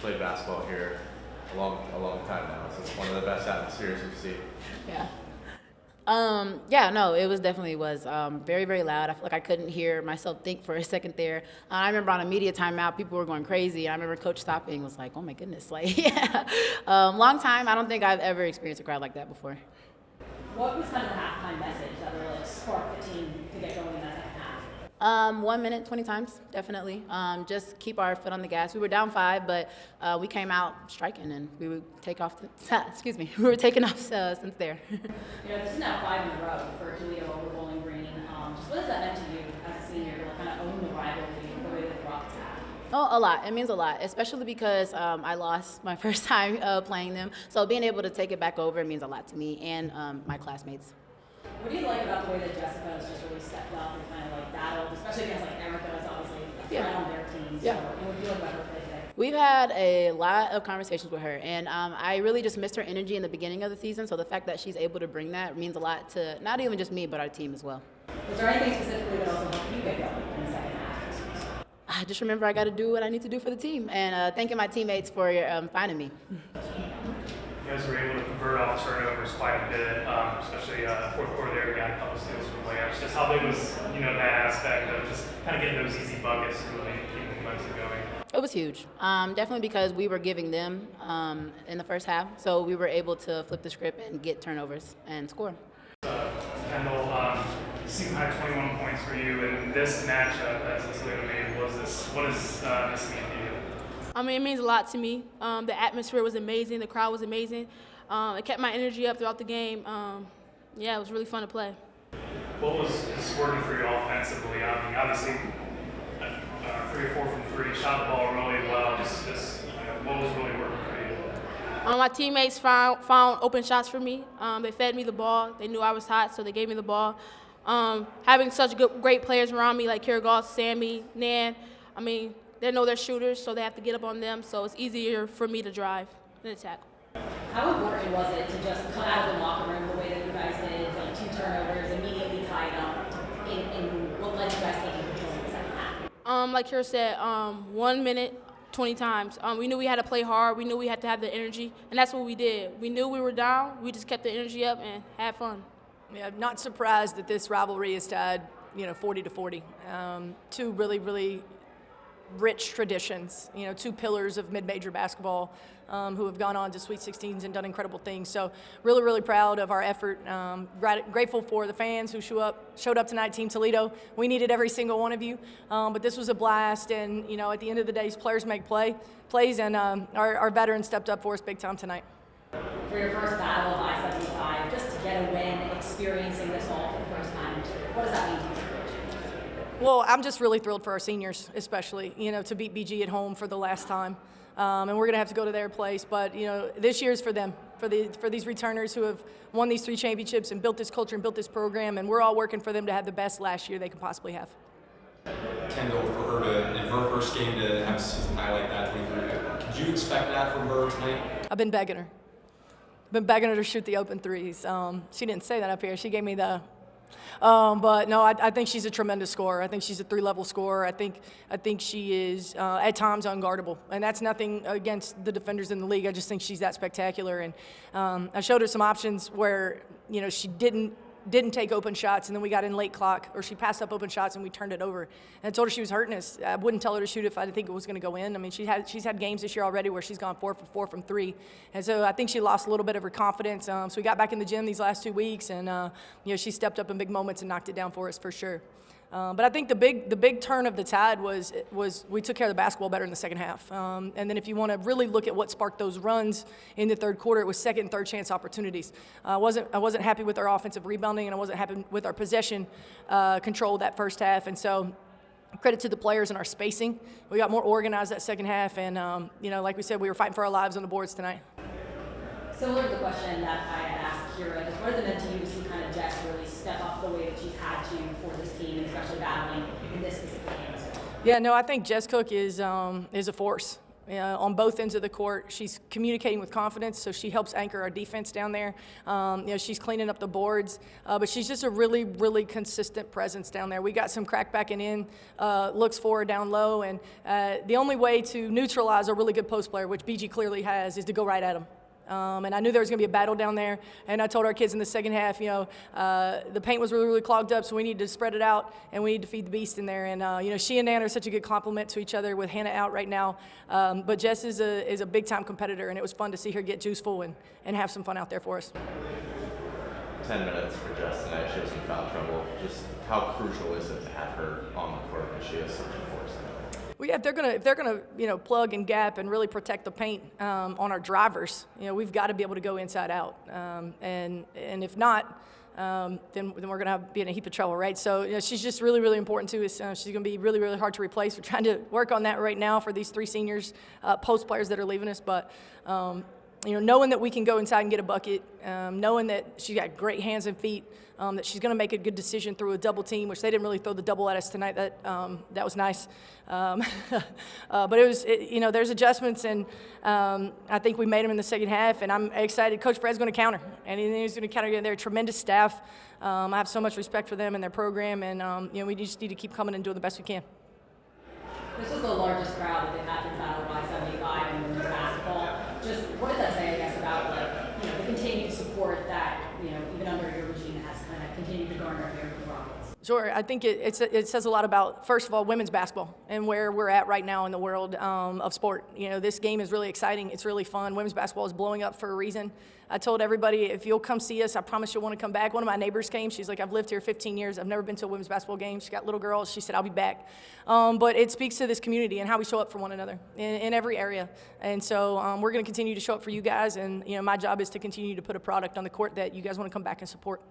played basketball here a long time now, so it's one of the best atmospheres you've seen. Yeah. Yeah, no, it was very, very loud. I feel like I couldn't hear myself think for a second there. I remember on a media timeout, people were going crazy. I remember Coach stopping was like, oh my goodness, like, yeah. Long time. I don't think I've ever experienced a crowd like that before. What was kind of the halftime message that really sparked the team to get going in that second half? 1 minute, 20 times, definitely. Just keep our foot on the gas. We were down 5, but we came out striking, and we would take off. We were taking off since there. This is now 5 in a row for Toledo over Bowling Green. Just what has that meant to you as a senior to kind of own the rivalry the way that Rockets have? Oh, a lot. It means a lot, especially because I lost my first time playing them. So being able to take it back over means a lot to me and my classmates. What do you like about the way that Jessica has just really stepped up and kind of like battled, especially against like Erica is obviously a threat on their team. So what do you like about her play today? We've had a lot of conversations with her, and I really just missed her energy in the beginning of the season. So the fact that she's able to bring that means a lot to not even just me, but our team as well. Was there anything specifically that also helped you get going in the second half? I just remember I got to do what I need to do for the team, and thanking my teammates for finding me. You guys were able to convert off turnovers quite a bit, especially fourth quarter there. We got a couple steals from layups. Just how big was that aspect of just kind of getting those easy buckets and really keeping the momentum going? It was huge, definitely because we were giving them in the first half, so we were able to flip the script and get turnovers and score. Kendall, you seem had 21 points for you, and this matchup as Toledo made what does this mean to you? I mean, it means a lot to me. The atmosphere was amazing. The crowd was amazing. It kept my energy up throughout the game. Yeah, it was really fun to play. What was just working for you offensively? I mean, obviously, 3 or 4 from 3, shot the ball really well. What was really working for you? My teammates found open shots for me. They fed me the ball. They knew I was hot, so they gave me the ball. Having such great players around me like Kira Goss, Sammy, Nan, I mean, they know they're shooters, so they have to get up on them, so it's easier for me to drive and attack. How important was it to just come out of the locker room the way that you guys did, like 2 turnovers, immediately tied up, in what led you guys taking control in the second half? Like Kira said, 1 minute, 20 times. We knew we had to play hard. We knew we had to have the energy, and that's what we did. We knew we were down. We just kept the energy up and had fun. Yeah, I'm not surprised that this rivalry is tied, 40-40. 2 really, really rich traditions, 2 pillars of mid-major basketball who have gone on to Sweet 16s and done incredible things. So really, really proud of our effort. Grateful for the fans who showed up tonight, Team Toledo. We needed every single one of you, but this was a blast. And, at the end of the day, players make plays, and our veterans stepped up for us big time tonight. For your first battle of I-75, just to get a win, experiencing this all for the first time, what does that mean to you? Well, I'm just really thrilled for our seniors, especially, to beat BG at home for the last time. And we're going to have to go to their place. But, this year's for them, for these returners who have won these 3 championships and built this culture and built this program. And we're all working for them to have the best last year they can possibly have. Kendall, for her in her first game to have a season high like that, could you expect that from her tonight? I've been begging her. To shoot the open threes. She didn't say that up here. She gave me the... but no, I think she's a tremendous scorer. I think she's a 3-level scorer. I think she is at times unguardable, and that's nothing against the defenders in the league. I just think she's that spectacular. And I showed her some options where she didn't take open shots, and then we got in late clock, or she passed up open shots and we turned it over. And I told her she was hurting us. I wouldn't tell her to shoot if I didn't think it was going to go in. I mean, she's had games this year already where she's gone 4 for 4 from 3, and so I think she lost a little bit of her confidence. So we got back in the gym these last 2 weeks, and she stepped up in big moments and knocked it down for us for sure. But I think the big turn of the tide was we took care of the basketball better in the second half. And then if you want to really look at what sparked those runs in the third quarter, it was second and third chance opportunities. I wasn't happy with our offensive rebounding, and I wasn't happy with our possession control that first half. And so credit to the players and our spacing. We got more organized that second half, and like we said, we were fighting for our lives on the boards tonight. Similar to the question that I had asked Kira, just what has it meant to you to see kind of Jess really step up the way that she's had to for this team, and especially battling in this specific game as well? Yeah, no, I think Jess Cook is a force. on both ends of the court. She's communicating with confidence, so she helps anchor our defense down there. She's cleaning up the boards, but she's just a really, really consistent presence down there. We got some crackbacking in, looks for her down low, and the only way to neutralize a really good post player, which BG clearly has, is to go right at them. And I knew there was going to be a battle down there, and I told our kids in the second half, the paint was really, really clogged up, so we need to spread it out, and we need to feed the beast in there. And, she and Nan are such a good complement to each other with Hannah out right now. But Jess is a big-time competitor, and it was fun to see her get juiceful and have some fun out there for us. 10 minutes for Jess tonight. She was in foul trouble. Just how crucial is it to have her on the court when she is such a force? Well, yeah, if they're gonna plug and gap and really protect the paint on our drivers, we've got to be able to go inside out, and if not, then we're gonna be in a heap of trouble, right? So she's just really, really important to us. She's gonna be really, really hard to replace. We're trying to work on that right now for these 3 seniors, post players that are leaving us, but. Knowing that we can go inside and get a bucket, knowing that she's got great hands and feet, that she's going to make a good decision through a double team, which they didn't really throw the double at us tonight. That was nice. But there's adjustments, and I think we made them in the second half, and I'm excited. Coach Fred's going to counter, and he's going to counter. They're a tremendous staff. I have so much respect for them and their program, and we just need to keep coming and doing the best we can. This was the largest crowd that they've had for Battle by 75 in women's basketball. Just what does that say, I guess, about the continued support that even under your regime has kind of continued to garner here for the Rockets? Sure, I think it says a lot about, first of all, women's basketball and where we're at right now in the world of sport. This game is really exciting. It's really fun. Women's basketball is blowing up for a reason. I told everybody, if you'll come see us, I promise you'll want to come back. One of my neighbors came. She's like, I've lived here 15 years. I've never been to a women's basketball game. She's got little girls. She said, I'll be back. But it speaks to this community and how we show up for one another in every area. And so we're going to continue to show up for you guys. And, my job is to continue to put a product on the court that you guys want to come back and support.